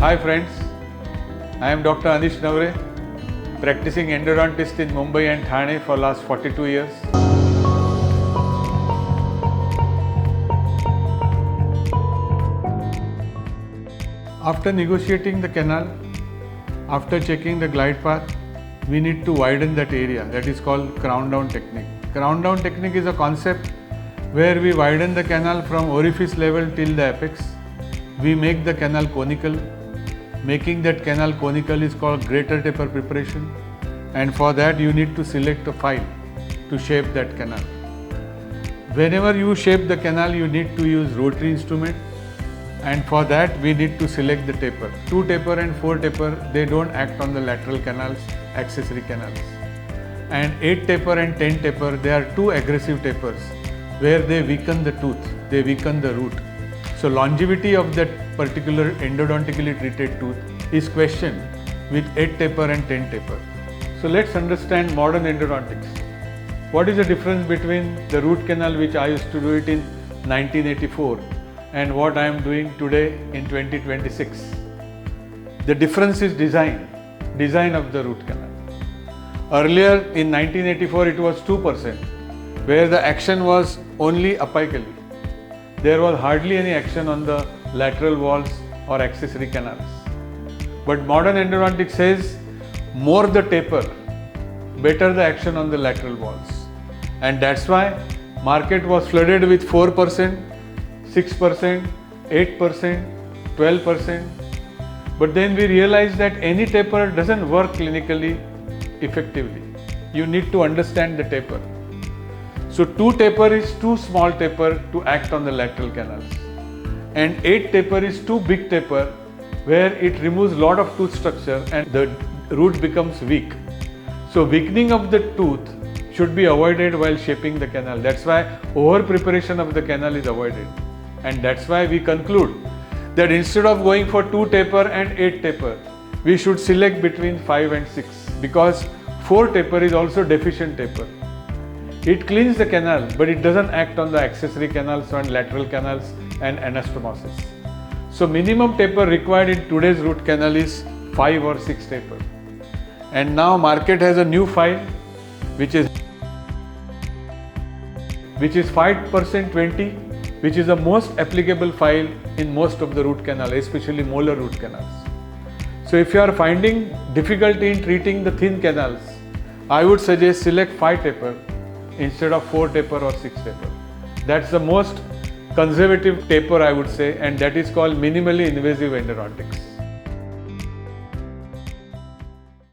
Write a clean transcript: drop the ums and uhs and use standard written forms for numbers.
Hi friends, I am Dr. Anish Naware, practicing endodontist in Mumbai and Thane for last 42 years. After negotiating the canal, after checking the glide path, we need to widen that area. That is called crown down technique. Crown down technique is a concept where we widen the canal from orifice level till the apex. We make the canal conical. Making that canal conical is called greater taper preparation, and for that you need to select a file to shape that canal. Whenever you shape the canal, you need to use rotary instrument, and for that we need to select the taper. 2 taper and 4 taper, they don't act on the lateral canals, accessory canals. And 8 taper and 10 taper, they are too aggressive tapers where they weaken the tooth, they weaken the root. So longevity of that particular endodontically treated tooth is questioned with 8 taper and 10 taper. So let's understand modern endodontics. What is the difference between the root canal which I used to do it in 1984 and what I am doing today in 2026? The difference is design of the root canal. Earlier in 1984 it was 2%, where the action was only apically. There was hardly any action on the lateral walls or accessory canals. But modern endodontics says more the taper, better the action on the lateral walls. And that's why market was flooded with 4%, 6%, 8%, 12%. But then we realized that any taper doesn't work clinically effectively. You need to understand the taper. So 2 taper is too small taper to act on the lateral canals, and 8 taper is too big taper where it removes lot of tooth structure and the root becomes weak. So weakening of the tooth should be avoided while shaping the canal. That's why over preparation of the canal is avoided, and that's why we conclude that instead of going for 2 taper and 8 taper, we should select between 5 and 6, because 4 taper is also deficient taper. It cleans the canal, but it doesn't act on the accessory canals and lateral canals and anastomosis. So minimum taper required in today's root canal is 5 or 6 taper. And now market has a new file which is 5% 20, which is the most applicable file in most of the root canal, especially molar root canals. So if you are finding difficulty in treating the thin canals, I would suggest select 5 taper instead of 4 taper or 6 taper. That's the most conservative taper, I would say, and that is called minimally invasive endodontics.